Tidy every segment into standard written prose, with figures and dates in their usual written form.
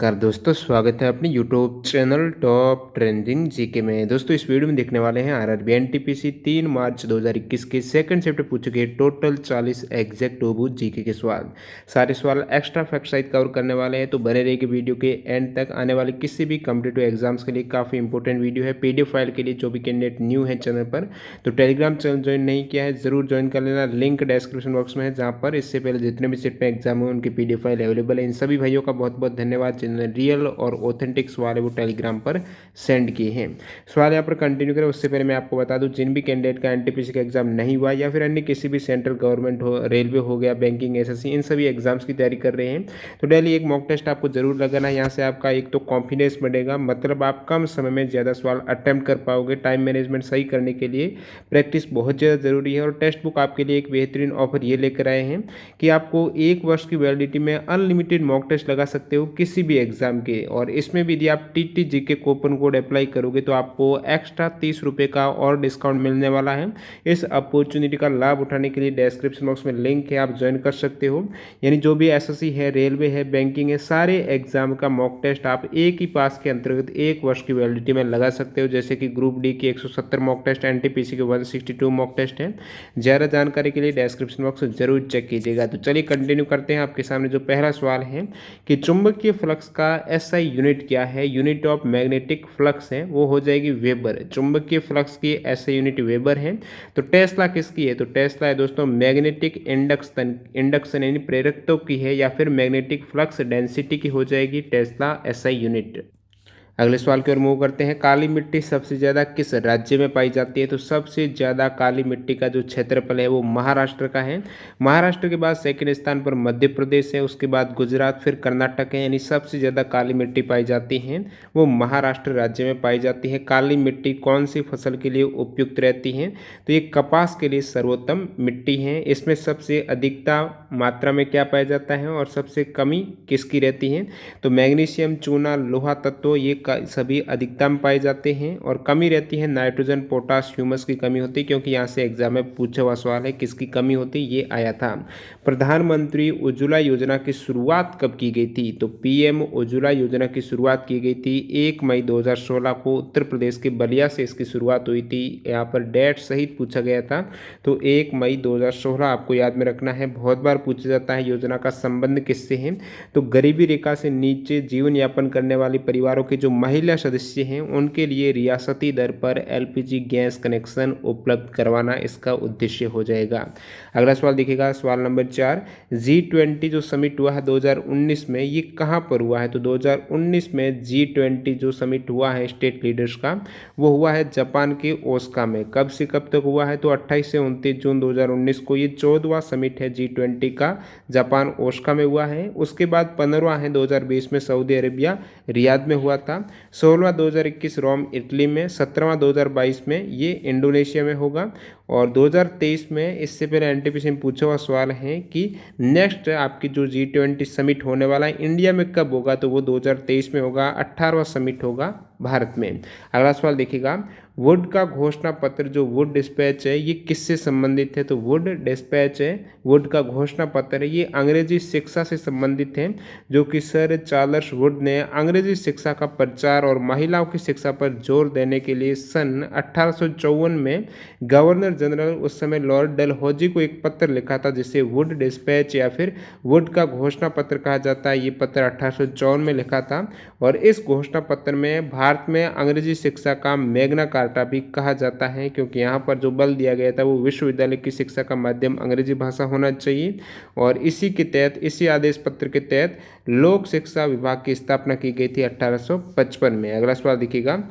नमस्कार दोस्तों, स्वागत है अपने YouTube channel top trending GK में। दोस्तों इस वीडियो में देखने वाले हैं आरआरबी एनटीपीसी 3 मार्च 2021 के सेकंड शिफ्ट पूछे गए टोटल 40 एग्जैक्ट ओबूत जीके के सवाल। सारे सवाल एक्स्ट्रा फैक्ट सहित कवर करने वाले हैं, तो बने रहिए वीडियो के एंड तक। आने वाले किसी भी कॉम्पिटिटिव एग्जाम्स के लिए काफ़ी इंपॉर्टेंट वीडियो है। पीडीएफ फाइल के लिए जो भी कैंडिडेट न्यू है चैनल पर, तो टेलीग्राम चैनल ज्वाइन नहीं किया है जरूर ज्वाइन कर लेना। लिंक डिस्क्रिप्शन बॉक्स में है, जहाँ पर इससे पहले जितने भी सेट में एग्जाम हुए उनकी पीडीएफ फाइल अवेलेबल है। इन सभी भाइयों का बहुत बहुत धन्यवाद जिन्होंने रियल और ऑथेंटिक सवाल है वो टेलीग्राम पर सेंड किए हैं। सवाल यहाँ पर कंटिन्यू करें उससे पहले मैं आपको बता दूं, जिन भी कैंडिडेट का एनटीपीसी का एग्जाम नहीं हुआ या फिर अन्य किसी भी सेंट्रल गवर्नमेंट हो, रेलवे हो गया, बैंकिंग, एसएससी, इन सभी एग्जाम्स की तैयारी कर रहे हैं, तो डेली एक मॉक टेस्ट आपको जरूर लगाना है। यहाँ से आपका एक तो कॉन्फिडेंस बढ़ेगा, मतलब आप कम समय में ज़्यादा सवाल अटेम्प्ट कर पाओगे। टाइम मैनेजमेंट सही करने के लिए प्रैक्टिस बहुत ज़्यादा जरूरी है। और टेक्स्ट बुक आपके लिए एक बेहतरीन ऑफर ये लेकर आए हैं कि आपको 1 वर्ष की वैलिडिटी में अनलिमिटेड मॉक टेस्ट लगा सकते हो किसी भी एग्जाम के। और इसमें भी यदि आप टीटी जी के कूपन कोड अप्लाई करोगे तो आपको एक्स्ट्रा 30 रुपये का और डिस्काउंट मिलने वाला है। इस अपॉर्चुनिटी का लाभ उठाने के लिए डिस्क्रिप्शन बॉक्स में लिंक है, आप ज्वाइन कर सकते हो। यानी जो भी एसएससी है, रेलवे है, बैंकिंग है, सारे एग्जाम का मॉक टेस्ट आप एक ही पास के अंतर्गत 1 वर्ष की वैलिडिटी में लगा सकते हो। जैसे कि ग्रुप डी की 170 मॉक टेस्ट, एनटीपीसी के 162 मॉक टेस्ट है। ज़्यादा जानकारी के लिए डिस्क्रिप्शन बॉक्स जरूर चेक कीजिएगा। तो चलिए कंटिन्यू करते हैं। आपके सामने जो पहला सवाल है कि चुंबकीय फ्लक्स का एसआई यूनिट क्या है। यूनिट ऑफ मैग्नेटिक फ्लक्स है वो हो जाएगी वेबर। चुंबकीय फ्लक्स की एसआई यूनिट वेबर है। तो टेस्ला किसकी है, तो टेस्ला है दोस्तों मैग्नेटिक इंडक्शन यानी प्रेरकत्व की है, या फिर मैग्नेटिक फ्लक्स डेंसिटी की हो जाएगी टेस्ला एसआई यूनिट। अगले सवाल की ओर मूव करते हैं। काली मिट्टी सबसे ज़्यादा किस राज्य में पाई जाती है, तो सबसे ज़्यादा काली मिट्टी का जो क्षेत्रफल है वो महाराष्ट्र का है। महाराष्ट्र के बाद सेकंड स्थान पर मध्य प्रदेश है, उसके बाद गुजरात, फिर कर्नाटक है। यानी सबसे ज़्यादा काली मिट्टी पाई जाती है वो महाराष्ट्र राज्य में पाई जाती है। काली मिट्टी कौन सी फसल के लिए उपयुक्त रहती है, तो ये कपास के लिए सर्वोत्तम मिट्टी है। इसमें सबसे अधिकता मात्रा में क्या पाया जाता है और सबसे कमी किसकी रहती है, तो मैग्नीशियम, चूना, लोहा तत्व ये सभी अधिकता में पाए जाते हैं। और कमी रहती है नाइट्रोजन, पोटाश, ह्यूमस की कमी होती है, क्योंकि यहाँ से एग्जाम में पूछा हुआ सवाल है किसकी कमी होती ये आया था। प्रधानमंत्री उज्ज्वला योजना की शुरुआत कब की गई थी, तो पीएम उज्ज्वला योजना की शुरुआत की गई थी 1 मई 2016 को। उत्तर प्रदेश के बलिया से इसकी शुरुआत हुई थी। यहाँ पर डेट सहित पूछा गया था, तो 1 मई 2016 आपको याद में रखना है। बहुत बार पूछा जाता है योजना का संबंध किससे है, तो गरीबी रेखा से नीचे जीवन यापन करने वाले परिवारों के जो महिला सदस्य हैं उनके लिए रियासती दर पर एलपीजी गैस कनेक्शन उपलब्ध करवाना इसका उद्देश्य हो जाएगा। अगला सवाल देखिएगा, सवाल नंबर 4। G20 जो समिट हुआ है 2019 में, ये कहाँ पर हुआ है, तो 2019 में G20 जो समिट हुआ है स्टेट लीडर्स का, वो हुआ है जापान के ओसाका में। कब से कब तक हुआ है, तो 28 से 29 जून 2019 को। ये 14वां समिट है G20 का, जापान ओसाका में हुआ है। उसके बाद 15वां है 2020 में सऊदी अरेबिया रियाद में हुआ था। 16वां 2021 रोम इटली में। 17वां 2022 में ये इंडोनेशिया में होगा। और 2023 में, इससे पहले एनटीपीसी में पूछा हुआ सवाल है कि नेक्स्ट आपकी जो G20 समिट होने वाला है इंडिया में कब होगा, तो वो 2023 में होगा। 18वां समिट होगा भारत में। अगला सवाल देखिएगा, वुड का घोषणा पत्र जो वुड डिस्पैच है ये किससे संबंधित है, तो वुड डिस्पैच है, वुड का घोषणा पत्र है, ये अंग्रेजी शिक्षा से संबंधित है। जो कि सर चार्ल्स वुड ने अंग्रेजी शिक्षा का प्रचार और महिलाओं की शिक्षा पर जोर देने के लिए सन 1854 में गवर्नर जनरल उस समय लॉर्ड डलहौजी को एक पत्र लिखा था, जिसे वुड डिस्पैच या फिर वुड का घोषणा पत्र कहा जाता है। ये पत्र 1854 में लिखा था। और इस घोषणा पत्र में भारत में अंग्रेजी शिक्षा का मैग्ना कार्टा भी कहा जाता है, क्योंकि यहाँ पर जो बल दिया गया था वो विश्वविद्यालय की शिक्षा का माध्यम अंग्रेजी भाषा होना चाहिए। और इसी के तहत, इसी आदेश पत्र के तहत लोक शिक्षा विभाग की स्थापना की गई थी 1855 में। अगला सवाल देखिएगा,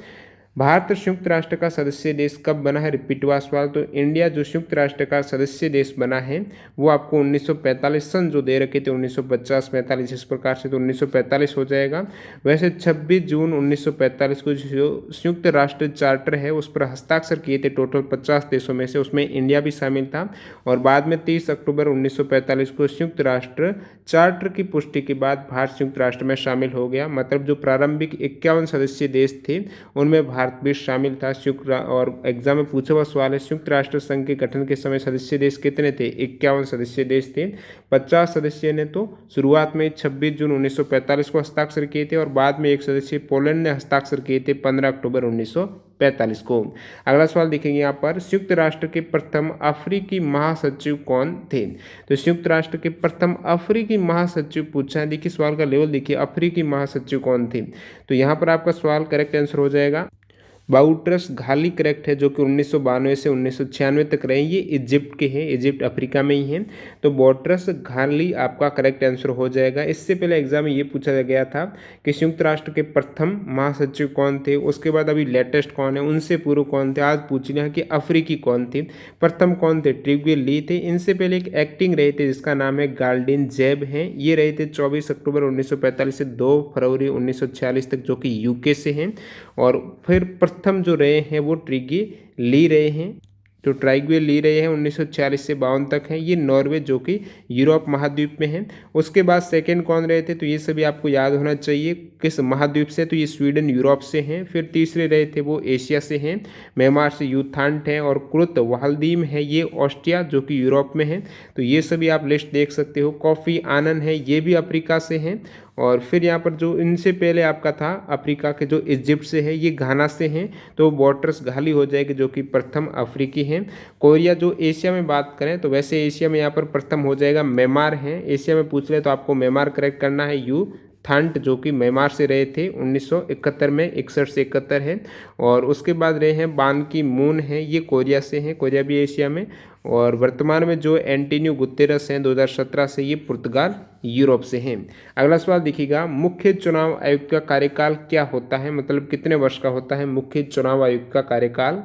भारत संयुक्त राष्ट्र का सदस्य देश कब बना है, रिपीट हुआ सवाल। तो इंडिया जो संयुक्त राष्ट्र का सदस्य देश बना है वो आपको 1945 सन जो दे रखे थे 1950-45 इस प्रकार से, तो 1945 हो जाएगा। वैसे 26 जून 1945 को जो संयुक्त राष्ट्र चार्टर है उस पर हस्ताक्षर किए थे टोटल 50 देशों में से, उसमें इंडिया भी शामिल था। और बाद में 30 अक्टूबर 1945 को संयुक्त राष्ट्र चार्टर की पुष्टि के बाद भारत संयुक्त राष्ट्र में शामिल हो गया। मतलब जो प्रारंभिक 51 सदस्य देश थे उनमें भारत भी शामिल था। और एग्जाम में पूछा हुआ सवाल है, संयुक्त राष्ट्र संघ के गठन के समय सदस्य देश कितने थे? 51 सदस्य देश थे। 50 सदस्य ने तो शुरुआत में 26 जून 1945 को हस्ताक्षर किए थे और बाद में एक सदस्य पोलैंड ने हस्ताक्षर किए थे 15 अक्टूबर 1945 को। अगला सवाल देखेंगे यहाँ पर, संयुक्त राष्ट्र के प्रथम अफ्रीकी महासचिव कौन थे? तो संयुक्त राष्ट्र के प्रथम अफ्रीकी महासचिव पूछा है। देखिए सवाल का लेवल देखिए, अफ्रीकी महासचिव कौन थे? तो यहाँ पर आपका सवाल करेक्ट आंसर हो जाएगा बाउट्रस घाली करेक्ट है, जो कि 1992 से 1996 तक रहे। ये इजिप्ट के हैं, इजिप्ट अफ्रीका में ही हैं। तो बाउट्रस घाली आपका करेक्ट आंसर हो जाएगा। इससे पहले एग्जाम में ये पूछा गया था कि संयुक्त राष्ट्र के प्रथम महासचिव कौन थे, उसके बाद अभी लेटेस्ट कौन है, उनसे पूर्व कौन थे। आज पूछ लिया कि अफ्रीकी कौन थे, प्रथम कौन थे? ट्रिग्वे ली थे। इनसे पहले एक एक्टिंग रहे थे जिसका नाम है गाल्डिन जैब हैं। ये रहे थे 24 अक्टूबर 1945 से 2 फरवरी 1946 तक, जो कि यूके से हैं। और फिर प्रथम जो रहे हैं वो ट्रिगी ली रहे हैं, जो ट्राइग्वे ली रहे हैं 1946 से 52 तक हैं। ये नॉर्वे जो कि यूरोप महाद्वीप में है। उसके बाद सेकंड कौन रहे थे? तो ये सभी आपको याद होना चाहिए किस महाद्वीप से, तो ये स्वीडन यूरोप से हैं। फिर तीसरे रहे थे वो एशिया से हैं, म्यांमार से यूथांट हैं। और क्रुत वाल्दीम है, ये ऑस्ट्रिया जो कि यूरोप में है। तो ये सभी आप लिस्ट देख सकते हो। कॉफ़ी आनन है, ये भी अफ्रीका से हैं। और फिर यहाँ पर जो इनसे पहले आपका था अफ्रीका के, जो इजिप्ट से है, ये घाना से हैं। तो बाउट्रस घाली हो जाएगी जो कि प्रथम अफ्रीकी हैं। कोरिया जो एशिया में बात करें तो वैसे एशिया में यहाँ पर प्रथम हो जाएगा म्यांमार हैं। एशिया में पूछ ले तो आपको म्यांमार करेक्ट करना है। यू थांट जो कि म्यांमार से रहे थे 1971 में, 61 से 71 है। और उसके बाद रहे हैं बान की मून है, ये कोरिया से हैं, कोरिया भी एशिया में। और वर्तमान में जो एंटोनियो गुतेरस हैं 2017 से, ये पुर्तगाल यूरोप से हैं। अगला सवाल देखिएगा, मुख्य चुनाव आयुक्त का कार्यकाल क्या होता है, मतलब कितने वर्ष का होता है मुख्य चुनाव आयुक्त का कार्यकाल?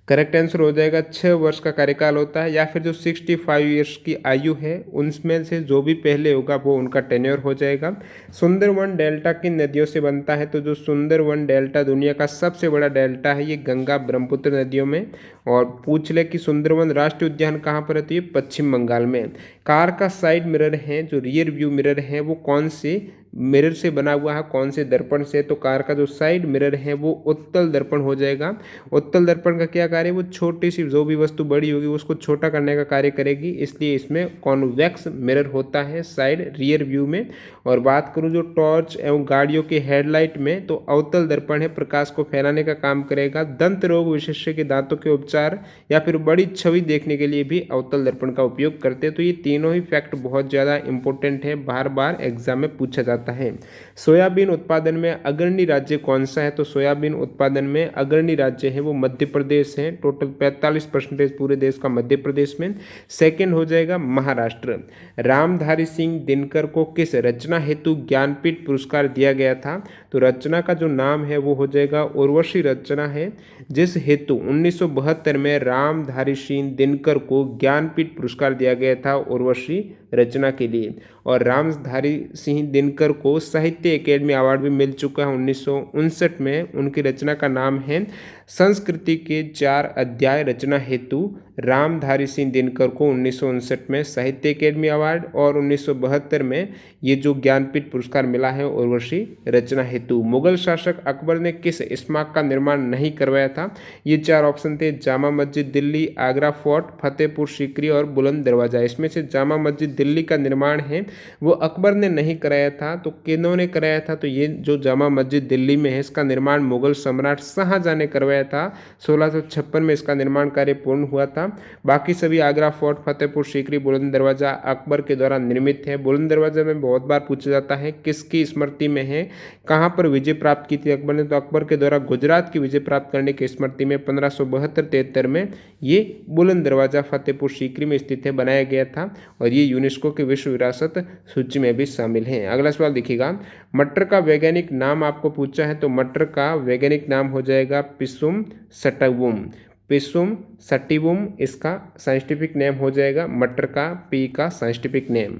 करेक्ट आंसर हो जाएगा 6 वर्ष का कार्यकाल होता है। या फिर जो 65 ईयर्स की आयु है उनमें से जो भी पहले होगा वो उनका टेन्योर हो जाएगा। सुंदरवन डेल्टा किन नदियों से बनता है? तो जो सुंदरवन डेल्टा दुनिया का सबसे बड़ा डेल्टा है, ये गंगा ब्रह्मपुत्र नदियों में। और पूछ ले कि सुंदरवन राष्ट्रीय उद्यान कहाँ पर है? तो ये पश्चिम बंगाल में। कार का साइड मिरर है, जो रियर व्यू मिरर है, वो कौन से मिरर से बना हुआ है, कौन से दर्पण से? तो कार का जो साइड मिरर है वो उत्तल दर्पण हो जाएगा। उत्तल दर्पण का क्या कार्य? वो छोटी सी जो भी वस्तु बड़ी होगी उसको छोटा करने का कार्य करेगी, इसलिए इसमें कॉन्वेक्स मिरर होता है साइड रियर व्यू में। और बात करूं जो टॉर्च एवं गाड़ियों के हेडलाइट में, तो अवतल दर्पण है, प्रकाश को फैलाने का काम करेगा। दंत रोग विशेषज्ञ के दांतों के उपचार या फिर बड़ी छवि देखने के लिए भी अवतल दर्पण का उपयोग करते हैं। तो ये तीनों ही फैक्ट बहुत ज़्यादा इंपॉर्टेंट है, बार बार एग्जाम में पूछा जाता है। सोयाबीन उत्पादन में अग्रणी राज्य कौन सा है? तो सोयाबीन उत्पादन में अग्रणी राज्य है वो मध्य प्रदेश है। टोटल 45% पूरे देश का मध्य प्रदेश में। सेकंड हो जाएगा महाराष्ट्र। रामधारी सिंह दिनकर को किस रचना हेतु ज्ञानपीठ पुरस्कार दिया गया था? तो रचना का जो नाम है वो हो जाएगा उर्वशी रचना है, जिस हेतु 1972 में रामधारी सिंह दिनकर को ज्ञानपीठ पुरस्कार दिया गया था उर्वशी रचना के लिए। और रामधारी सिंह दिनकर को साहित्य अकेडमी अवार्ड भी मिल चुका है 1959 में। उनकी रचना का नाम है संस्कृति के 4 अध्याय रचना हेतु रामधारी सिंह दिनकर को 1959 में साहित्य अकेडमी अवार्ड, और 1972 में ये जो ज्ञानपीठ पुरस्कार मिला है उर्वशी रचना हेतु। मुगल शासक अकबर ने किस स्मारक का निर्माण नहीं करवाया था? ये 4 ऑप्शन थे, जामा मस्जिद दिल्ली, आगरा फोर्ट, फतेहपुर सीकरी और बुलंद दरवाजा। इसमें से जामा मस्जिद दिल्ली का निर्माण है वो अकबर ने नहीं कराया था। तो किन्होंने कराया था? तो ये जो जामा मस्जिद दिल्ली में है इसका निर्माण मुगल सम्राट शाहजहां ने करवाया था। 1656 में इसका निर्माण कार्य पूर्ण हुआ था। बाकी सभी आगरा फोर्ट, फतेहपुर सीकरी, बुलंद दरवाजा अकबर के द्वारा निर्मित है। बुलंद दरवाजा में बहुत बार पूछा जाता है किसकी स्मृति में है, कहाँ पर विजय प्राप्त की थी अकबर ने? तो अकबर के द्वारा गुजरात की विजय प्राप्त करने की स्मृति में 1572-73 में ये बुलंद दरवाजा फतेहपुर सीकरी में स्थित है, बनाया गया था। और ये यूनेस्को के विश्व विरासत सूची में भी शामिल है। अगला सवाल देखिएगा, मटर का वैज्ञानिक नाम आपको पूछा है। तो मटर का वैज्ञानिक नाम हो जाएगा पिसुम सटिवम। पिसुम सटिवम इसका साइंटिफिक नेम हो जाएगा, मटर का पी का साइंटिफिक नेम।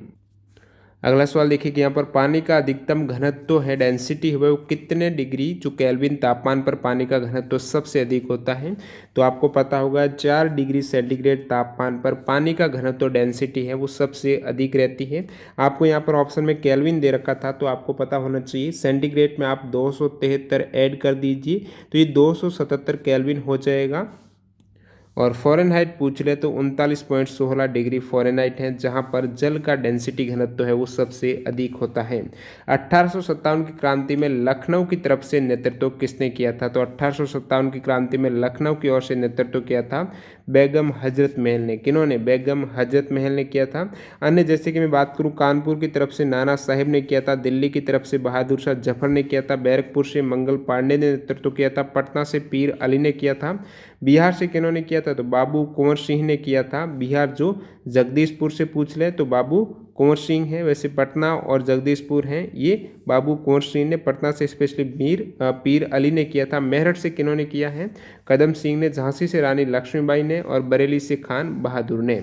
अगला सवाल देखिए कि यहाँ पर पानी का अधिकतम घनत्व है, डेंसिटी है वो कितने डिग्री जो केल्विन तापमान पर पानी का घनत्व सबसे अधिक होता है। तो आपको पता होगा 4 डिग्री सेंटीग्रेड तापमान पर पानी का घनत्व डेंसिटी है वो सबसे अधिक रहती है। आपको यहाँ पर ऑप्शन में केल्विन दे रखा था तो आपको पता होना चाहिए सेंटीग्रेड में आप 273 ऐड कर दीजिए तो ये 277 केल्विन हो जाएगा। और फ़ारेनहाइट पूछ ले तो 39.16 डिग्री फ़ारेनहाइट है जहां पर जल का डेंसिटी घनत्व है वो सबसे अधिक होता है। 1857 की क्रांति में लखनऊ की तरफ से नेतृत्व किसने किया था। तो 1857 की क्रांति में लखनऊ की ओर से नेतृत्व किया था बेगम हजरत महल ने। किन्होंने? बेगम हजरत महल ने किया था। अन्य जैसे कि मैं बात करूं कानपुर की तरफ से नाना साहिब ने किया था, दिल्ली की तरफ से बहादुर शाह जफर ने किया था, बैरकपुर से मंगल पांडे ने नेतृत्व किया था, पटना से पीर अली ने किया था। बिहार से किन्होंने किया था? तो बाबू कुंवर सिंह ने किया था। बिहार जो जगदीशपुर से पूछ ले तो बाबू कुंवर सिंह है। वैसे पटना और जगदीशपुर हैं ये बाबू कुंवर सिंह ने, पटना से स्पेशली पीर अली ने किया था। मेरठ से किन्होंने किया है? कदम सिंह ने। झांसी से रानी लक्ष्मीबाई ने और बरेली से खान बहादुर ने।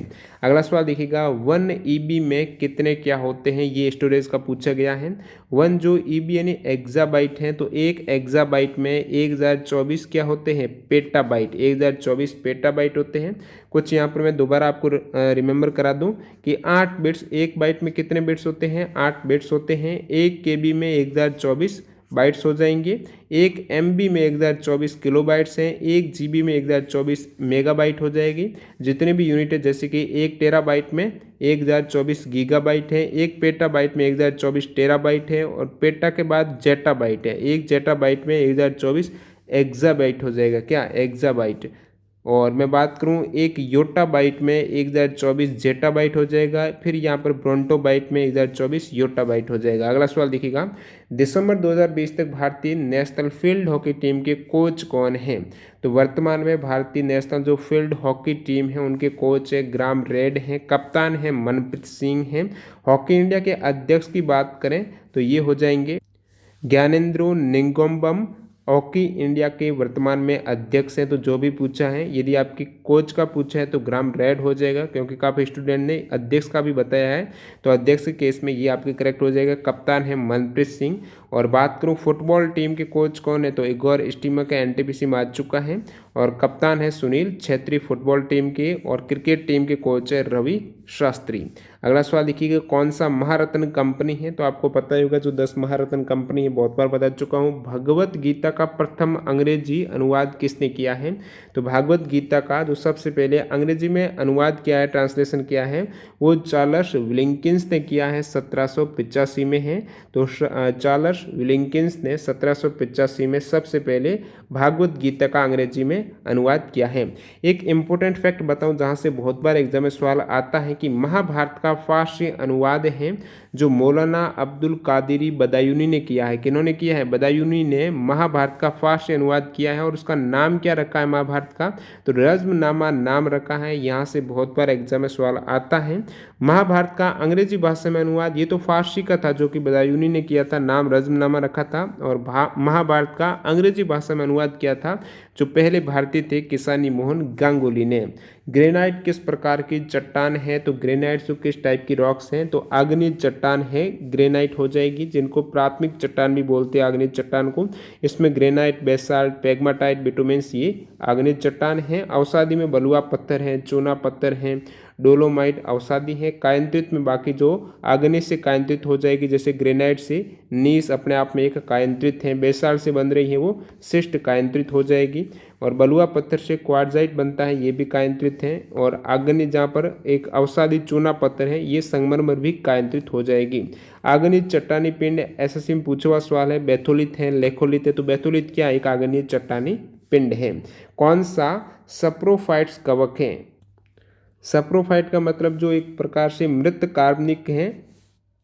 अगला सवाल देखिएगा 1 EB में कितने क्या होते हैं, ये स्टोरेज का पूछा गया है। 1 जो EB यानी एक्साबाइट है तो एक एक्साबाइट में 1024 क्या होते हैं? पेटाबाइट। 1024 पेटाबाइट होते हैं। कुछ यहाँ पर मैं दोबारा आपको रिमेंबर करा दूं कि 8 बिट्स, एक बाइट में कितने बिट्स होते हैं? 8 बिट्स होते हैं। 1 KB में 1024 बाइट्स हो जाएंगे। 1 MB में 1024 किलो बाइट्स हैं। 1 GB में 1024 मेगाबाइट हो जाएगी। जितने भी यूनिट है जैसे कि 1 टेराबाइट में 1024 गीगाबाइट है, 1 पेटाबाइट में 1024 टेराबाइट है और पेटा के बाद जेटाबाइट है। 1 जेटाबाइट में 1024 एक्साबाइट हो जाएगा। क्या? एक्साबाइट। और मैं बात करूं एक योटाबाइट में 1024 जेटाबाइट हो जाएगा। फिर यहाँ पर ब्रोंटोबाइट में 1024 योटाबाइट हो जाएगा। अगला सवाल देखिएगा दिसंबर 2020 तक भारतीय नेशनल फील्ड हॉकी टीम के कोच कौन हैं। तो वर्तमान में भारतीय नेशनल जो फील्ड हॉकी टीम है उनके कोच है ग्राम रेड हैं, कप्तान है मनप्रीत सिंह हैं। हॉकी इंडिया के अध्यक्ष की बात करें तो ये हो जाएंगे ज्ञानेंद्रो निंगोम्बम। हॉकी इंडिया के वर्तमान में अध्यक्ष हैं। तो जो भी पूछा है यदि आपकी कोच का पूछा है तो ग्राम रेड हो जाएगा क्योंकि काफ़ी स्टूडेंट ने अध्यक्ष का भी बताया है तो अध्यक्ष के केस में ये आपके करेक्ट हो जाएगा। कप्तान है मनप्रीत सिंह। और बात करूं फुटबॉल टीम के कोच कौन है तो इगोर स्टीमक का NTPC में आ चुका है और कप्तान है सुनील छेत्री फुटबॉल टीम के। और क्रिकेट टीम के कोच है रवि शास्त्री। अगला सवाल देखिएगा कौन सा महारत्न कंपनी है। तो आपको पता ही होगा जो 10 महारत्न कंपनी है बहुत बार बता चुका हूँ। भगवत गीता का प्रथम अंग्रेजी अनुवाद किसने किया है। तो भागवत गीता का जो सबसे पहले अंग्रेजी में अनुवाद किया है, ट्रांसलेशन किया है वो चार्ल्स विलिंकिंस ने किया है 1785 में है। तो चार्ल्स विलिंकिंस ने 1785 में सबसे पहले भागवत गीता का अंग्रेजी में अनुवाद किया है। एक इम्पोर्टेंट फैक्ट बताऊं जहां से बहुत बार एग्जाम में सवाल आता है कि महाभारत का फारसी अनुवाद है जो मौलाना अब्दुल कादिरी बदायूनी ने किया है। किन्होंने किया है? बदायूनी ने महाभारत का फारसी अनुवाद किया है और उसका नाम क्या रखा है महाभारत का? तो रज़्मनामा नाम रखा है। यहाँ से बहुत बार एग्जाम में सवाल आता है। महाभारत का अंग्रेजी भाषा में अनुवाद ये तो फारसी का था जो कि बदायूनी ने किया था, नाम रज़्मनामा रखा था। और महाभारत का अंग्रेजी भाषा में अनुवाद किया था जो पहले भारतीय थे किसानी मोहन गांगुली ने। ग्रेनाइट किस प्रकार की चट्टान है। तो ग्रेनाइट जो किस टाइप की रॉक्स हैं तो आग्नेय चट्टान है, ग्रेनाइट हो जाएगी, जिनको प्राथमिक चट्टान भी बोलते हैं आग्नेय चट्टान को। इसमें ग्रेनाइट, बेसाल्ट, पेग्माटाइट, बिटुमेंस ये आग्नेय चट्टान है। अवसादी में बलुआ पत्थर है, चूना पत्थर है, डोलोमाइट अवसादी है। कायंत्रित में बाकी जो आग्नेय से कायंत्रित हो जाएगी जैसे ग्रेनाइट से नीस अपने आप में एक कायंत्रित है, बेसाल्ट से बन रही है वो शिष्ट कायंत्रित हो जाएगी। और बलुआ पत्थर से क्वार्जाइट बनता है ये भी कायंत्रित है। और आग्नेय जहाँ पर एक अवसादी चूना पत्थर है ये संगमरमर भी कायंत्रित हो जाएगी। आग्नेय चट्टानी पिंड SSC में पूछा हुआ सवाल है। बैथोलिथ है, लेखोलिथ है। तो बैथोलिथ क्या एक आग्नेय चट्टानी पिंड है। कौन सा सप्रोफाइट्स कवक है। सप्रोफाइट का मतलब जो एक प्रकार से मृत कार्बनिक है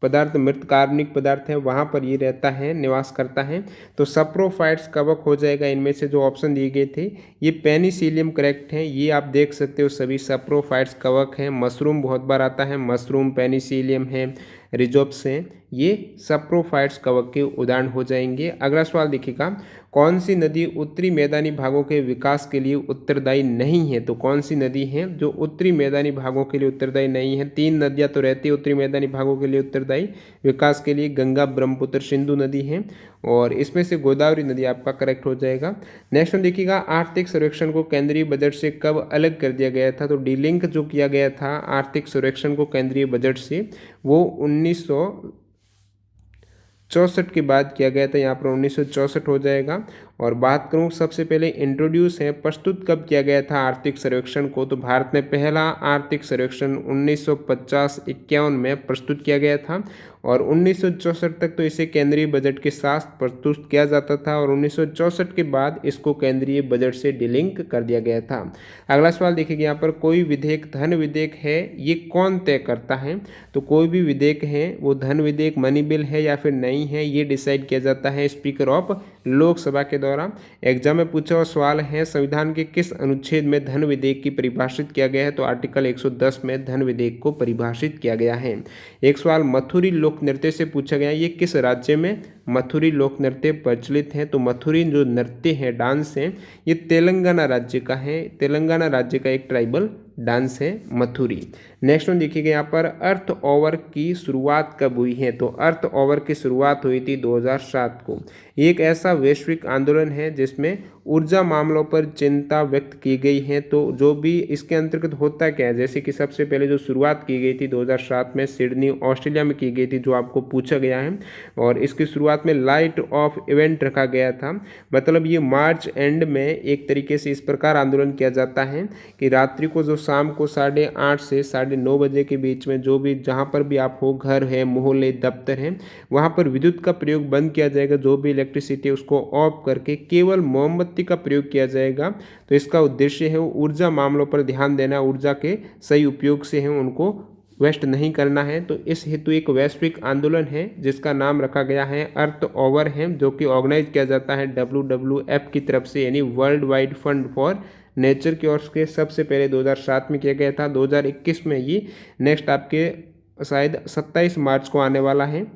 पदार्थ, मृत कार्बनिक पदार्थ है वहाँ पर ये रहता है, निवास करता है। तो सप्रोफाइट्स कवक हो जाएगा। इनमें से जो ऑप्शन दिए गए थे ये पेनिसिलियम करेक्ट है। ये आप देख सकते हो सभी सप्रोफाइट्स कवक हैं। मशरूम बहुत बार आता है, मशरूम पेनिसिलियम है, रिजोप्स हैं, ये सप्रोफाइट्स कवक के उदाहरण हो जाएंगे। अगला सवाल देखिएगा, कौन सी नदी उत्तरी मैदानी भागों के विकास के लिए उत्तरदायी नहीं है? तो कौन सी नदी है जो उत्तरी मैदानी भागों के लिए उत्तरदायी नहीं है? तीन नदियां तो रहती है उत्तरी मैदानी भागों के लिए उत्तरदायी विकास के लिए, गंगा, ब्रह्मपुत्र, सिंधु नदी है, और इसमें से गोदावरी नदी आपका करेक्ट हो जाएगा। नेक्स्ट देखिएगा, आर्थिक सर्वेक्षण को केंद्रीय बजट से कब अलग कर दिया गया था? तो डीलिंक जो किया गया था आर्थिक सर्वेक्षण को केंद्रीय बजट से, वो 1964 के बाद किया गया था। यहाँ पर 1964 हो जाएगा। और बात करूँ सबसे पहले इंट्रोड्यूस है, प्रस्तुत कब किया गया था आर्थिक सर्वेक्षण को? तो भारत में पहला आर्थिक सर्वेक्षण 1950-51 में प्रस्तुत किया गया था, और 1964 तक तो इसे केंद्रीय बजट के साथ प्रस्तुत किया जाता था, और 1964 के बाद इसको केंद्रीय बजट से डिलिंक कर दिया गया था। अगला सवाल देखिए, यहाँ पर कोई विधेयक धन विधेयक है, ये कौन तय करता है? तो कोई भी विधेयक है वो धन विधेयक, मनी बिल है या फिर नहीं है, ये डिसाइड किया जाता है स्पीकर ऑफ लोकसभा के द्वारा। एग्जाम में पूछा हुआ सवाल है, संविधान के किस अनुच्छेद में धन विधेयक की परिभाषित किया गया है? तो आर्टिकल 110 में धन विधेयक को परिभाषित किया गया है। एक सवाल मथुरी लोक नृत्य से पूछा गया, ये किस राज्य में मथुरी लोक नृत्य प्रचलित है? तो मथुरी जो नृत्य है, डांस है, ये तेलंगाना राज्य का है। तेलंगाना राज्य का एक ट्राइबल डांस है मथुरी। नेक्स्ट वन देखिएगा, यहाँ पर अर्थ ओवर की शुरुआत कब हुई है? तो अर्थ ओवर की शुरुआत हुई थी 2007 को। एक ऐसा वैश्विक आंदोलन है जिसमें ऊर्जा मामलों पर चिंता व्यक्त की गई है। तो जो भी इसके अंतर्गत होता क्या है, जैसे कि सबसे पहले जो शुरुआत की गई थी 2007 में सिडनी ऑस्ट्रेलिया में की गई थी, जो आपको पूछा गया है, और इसकी शुरुआत में लाइट ऑफ इवेंट रखा गया था। मतलब ये मार्च एंड में एक तरीके से इस प्रकार आंदोलन किया जाता है कि रात्रि को जो शाम को 8:30 से 9:30 बजे के बीच में जो भी जहाँ पर भी आप हो, घर है, मोहल्ले, दफ्तर है, वहाँ पर विद्युत का प्रयोग बंद किया जाएगा। जो भी इलेक्ट्रिसिटी उसको ऑफ करके केवल मोमबत्ती का प्रयोग किया जाएगा। तो इसका उद्देश्य है वो ऊर्जा मामलों पर ध्यान देना, ऊर्जा के सही उपयोग से है उनको वेस्ट नहीं करना है। तो इस हेतु एक वैश्विक आंदोलन है जिसका नाम रखा गया है अर्थ ओवर है, जो कि ऑर्गेनाइज किया जाता है WWF की तरफ से, यानी world wide fund for nature की ओर से। सबसे पहले 2007 में किया गया था, 2021 में ये नेक्स्ट आपके शायद 27 मार्च को आने वाला है।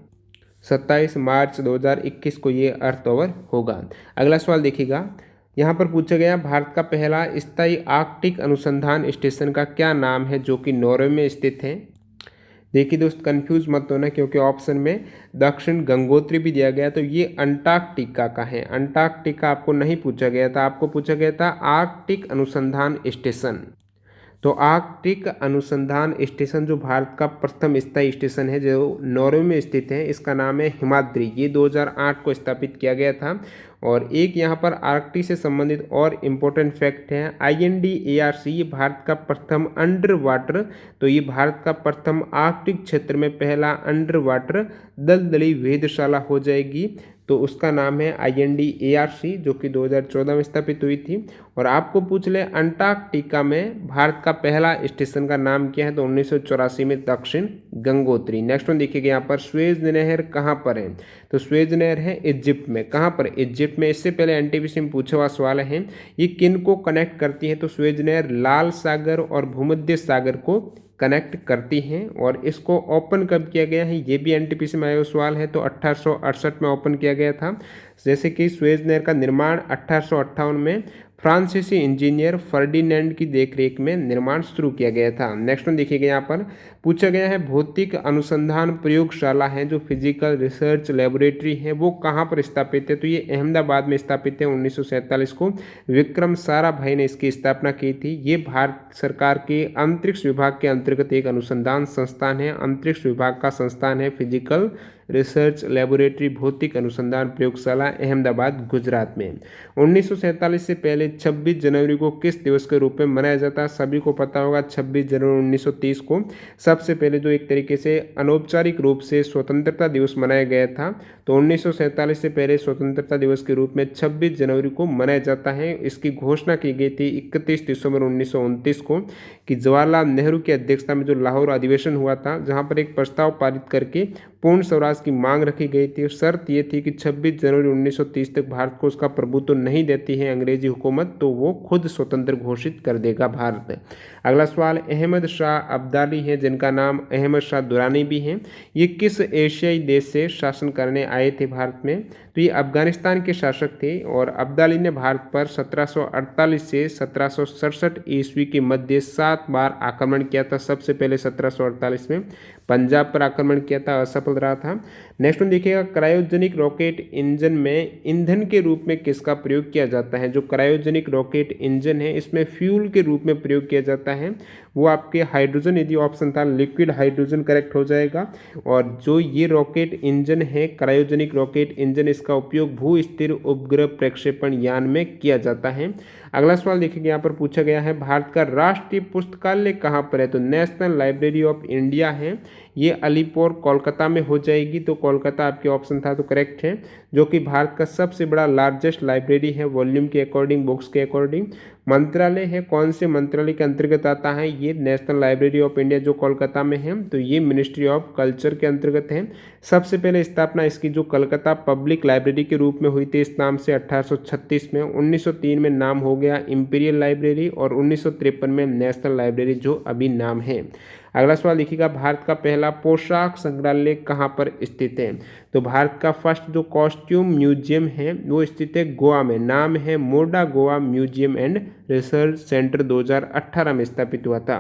27 मार्च 2021 को ये अर्थ ओवर होगा। अगला सवाल देखिएगा, यहाँ पर पूछा गया भारत का पहला स्थायी आर्कटिक अनुसंधान स्टेशन का क्या नाम है, जो कि नॉर्वे में स्थित है? देखिए दोस्त, कंफ्यूज मत होना, क्योंकि ऑप्शन में दक्षिण गंगोत्री भी दिया गया, तो ये अंटार्कटिका का है। अंटार्कटिका आपको नहीं पूछा गया था, आपको पूछा गया था आर्कटिक अनुसंधान स्टेशन। तो आर्कटिक अनुसंधान स्टेशन जो भारत का प्रथम स्थायी स्टेशन है, जो नॉर्वे में स्थित है, इसका नाम है हिमाद्री। ये 2008 को स्थापित किया गया था। और एक यहाँ पर आर्कटिक से संबंधित और इम्पोर्टेंट फैक्ट है, INDARC, ये भारत का प्रथम अंडर वाटर, तो ये भारत का प्रथम आर्कटिक क्षेत्र में पहला अंडर वाटर दलदली वेधशाला हो जाएगी। तो उसका नाम है INDARC, जो कि 2014 में स्थापित हुई थी। और आपको पूछ ले अंटार्कटिका में भारत का पहला स्टेशन का नाम क्या है? तो 1984 में दक्षिण गंगोत्री। नेक्स्ट वन देखिएगा, यहाँ पर स्वेज नहर कहाँ पर है? तो स्वेज नहर है इजिप्ट में। कहाँ पर? इजिप्ट में। इससे पहले NTPC में पूछा हुआ सवाल है, ये किन को कनेक्ट करती है? तो स्वेज नहर लाल सागर और भूमध्य सागर को कनेक्ट करती हैं। और इसको ओपन कब किया गया है, ये भी NTPC में आया सवाल है। तो 1868 में ओपन किया गया था। जैसे कि स्वेज नहर का निर्माण 1858 में फ्रांसीसी इंजीनियर फर्डिनेंड की देखरेख में निर्माण शुरू किया गया था। नेक्स्ट वन देखिएगा, यहाँ पर पूछा गया है भौतिक अनुसंधान प्रयोगशाला है, जो फिजिकल रिसर्च लेबोरेटरी है, वो कहाँ पर स्थापित है? तो ये अहमदाबाद में स्थापित है। 1947 को विक्रम साराभाई ने इसकी स्थापना की थी। ये भारत सरकार के अंतरिक्ष विभाग के अंतर्गत एक अनुसंधान संस्थान है। अंतरिक्ष विभाग का संस्थान है फिजिकल रिसर्च लेबोरेटरी भौतिक अनुसंधान प्रयोगशाला, अहमदाबाद, गुजरात में। 1947 से पहले 26 जनवरी को किस दिवस के रूप में मनाया जाता है? सभी को पता होगा, 26 जनवरी 1930 को सबसे पहले जो एक तरीके से अनौपचारिक रूप से स्वतंत्रता दिवस मनाया गया था। तो 1947 से पहले स्वतंत्रता दिवस के रूप में 26 जनवरी को मनाया जाता है। इसकी घोषणा की गई थी 31 दिसंबर 1929 को, कि जवाहरलाल नेहरू की अध्यक्षता में जो लाहौर अधिवेशन हुआ था, जहाँ पर एक प्रस्ताव पारित करके पूर्ण स्वराज की मांग रखी गई थी। शर्त ये थी कि 26 जनवरी 1930 तक भारत को उसका प्रभुत्व नहीं देती है अंग्रेजी हुकूमत, तो वो खुद स्वतंत्र घोषित कर देगा भारत। अगला सवाल, अहमद शाह अब्दाली है, जिनका नाम अहमद शाह दुरानी भी है। ये किस एशियाई देश से शासन करने आए थे भारत में? तो ये अफगानिस्तान के शासक थे और अब्दाली ने भारत पर 1748 से 1767 ईस्वी के मध्य 7 बार आक्रमण किया था। सबसे पहले 1748 में पंजाब पर आक्रमण किया था, असफल रहा था। नेक्स्ट वन देखिएगा, क्रायोजेनिक रॉकेट इंजन में ईंधन के रूप में किसका प्रयोग किया जाता है? जो क्रायोजेनिक रॉकेट इंजन है, इसमें फ्यूल के रूप में प्रयोग किया जाता है वो आपके हाइड्रोजन, यदि ऑप्शन था लिक्विड हाइड्रोजन करेक्ट हो जाएगा। और जो ये रॉकेट इंजन है, क्रायोजेनिक रॉकेट इंजन, इसका उपयोग भू स्थिर उपग्रह प्रक्षेपण यान में किया जाता है। अगला सवाल देखिए, यहाँ पर पूछा गया है भारत का राष्ट्रीय पुस्तकालय कहाँ पर है? तो नेशनल लाइब्रेरी ऑफ इंडिया है, ये अलीपुर कोलकाता में हो जाएगी। तो कोलकाता आपके ऑप्शन था तो करेक्ट है, जो कि भारत का सबसे बड़ा लार्जेस्ट लाइब्रेरी है वॉल्यूम के अकॉर्डिंग, बुक्स के अकॉर्डिंग। मंत्रालय है, कौन से मंत्रालय के अंतर्गत आता है? ये नेशनल लाइब्रेरी ऑफ इंडिया जो कोलकाता में है, तो ये मिनिस्ट्री ऑफ कल्चर के अंतर्गत है। सबसे पहले स्थापना इसकी जो कलकत्ता पब्लिक लाइब्रेरी के रूप में हुई थी इस नाम से 1836 में। 1903 में नाम हो गया इंपीरियल लाइब्रेरी और 1953 में नेशनल लाइब्रेरी जो अभी नाम है। अगला सवाल देखिएगा, भारत का पहला पोशाक संग्रहालय कहाँ पर स्थित है? तो भारत का फर्स्ट जो कॉस्ट्यूम म्यूजियम है वो स्थित है गोवा में, नाम है मोडा Goa museum and research centre, 2018 में स्थापित हुआ था।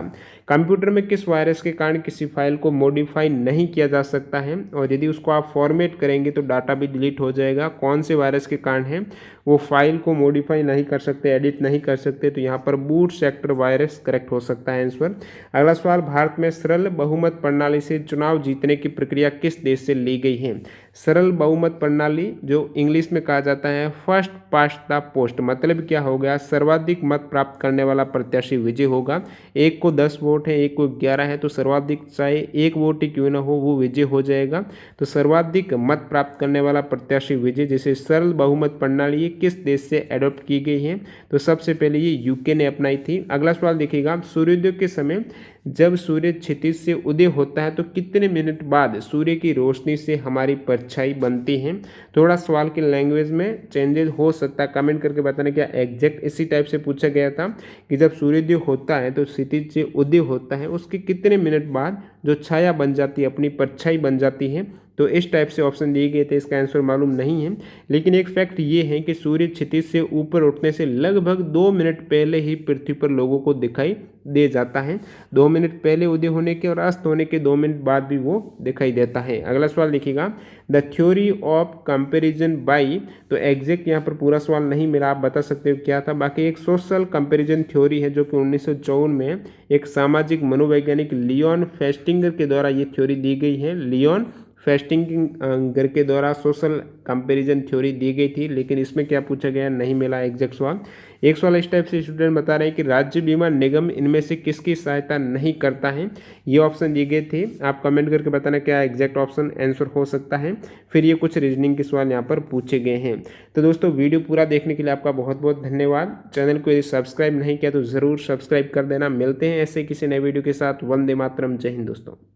कंप्यूटर में किस वायरस के कारण किसी फाइल को मॉडिफाई नहीं किया जा सकता है और यदि उसको आप फॉर्मेट करेंगे तो डाटा भी डिलीट हो जाएगा? कौन से वायरस के कारण है वो फाइल को मॉडिफाई नहीं कर सकते, एडिट नहीं कर सकते? तो यहाँ पर बूट सेक्टर वायरस करेक्ट हो सकता है आंसर। अगला सवाल, भारत में सरल बहुमत प्रणाली से चुनाव जीतने की प्रक्रिया किस देश से ली गई है? सरल बहुमत प्रणाली जो इंग्लिश में कहा जाता है फर्स्ट पास्ट द पोस्ट, मतलब क्या हो गया? सर्वाधिक मत प्राप्त करने वाला प्रत्याशी विजय होगा। एक को 10 वोट है, एक को 11 है, तो सर्वाधिक चाहे एक वोट ही क्यों ना हो वो विजय हो जाएगा। तो सर्वाधिक मत प्राप्त करने वाला प्रत्याशी विजय। जैसे सरल बहुमत प्रणाली ये किस देश से एडॉप्ट की गई है? तो सबसे पहले ये यूके ने अपनाई थी। अगला सवाल देखिएगा, सूर्योदय के समय जब सूर्य क्षितिज से उदय होता है तो कितने मिनट बाद सूर्य की रोशनी से हमारी परछाई बनती है? थोड़ा सवाल की लैंग्वेज में चेंजेस हो सकता है, कमेंट करके बताना क्या एग्जैक्ट इसी टाइप से पूछा गया था कि जब सूर्योदय होता है तो क्षितिज से उदय होता है उसके कितने मिनट बाद जो छाया बन जाती है, अपनी परछाई बन जाती है। तो इस टाइप से ऑप्शन दिए गए थे, इसका आंसर मालूम नहीं है। लेकिन एक फैक्ट ये है कि सूर्य क्षितिज से ऊपर उठने से लगभग 2 मिनट पहले ही पृथ्वी पर लोगों को दिखाई दे जाता है। 2 मिनट पहले उदय होने के और अस्त होने के 2 मिनट बाद भी वो दिखाई देता है। अगला सवाल देखिएगा, the theory of comparison by, तो एग्जैक्ट यहाँ पर पूरा सवाल नहीं मिला, आप बता सकते हो क्या था। बाकी एक सोशल कंपेरिजन थ्योरी है जो कि 1954 में एक सामाजिक मनोवैज्ञानिक लियोन फेस्टिंगर के द्वारा ये थ्योरी दी गई है। लियोन फेस्टिंगर के द्वारा सोशल कंपैरिजन थ्योरी दी गई थी, लेकिन इसमें क्या पूछा गया नहीं मिला एग्जैक्ट सवाल। एक सवाल इस टाइप से स्टूडेंट बता रहे हैं कि राज्य बीमा निगम इनमें से किसकी सहायता नहीं करता है? ये ऑप्शन दिए गए थे, आप कमेंट करके बताना क्या एग्जैक्ट ऑप्शन आंसर हो सकता है। फिर ये कुछ रीजनिंग के सवाल यहाँ पर पूछे गए हैं। तो दोस्तों वीडियो पूरा देखने के लिए आपका बहुत बहुत धन्यवाद। चैनल को यदि सब्सक्राइब नहीं किया तो ज़रूर सब्सक्राइब कर देना। मिलते हैं ऐसे किसी नए वीडियो के साथ। वंदे मातरम, जय हिंद दोस्तों।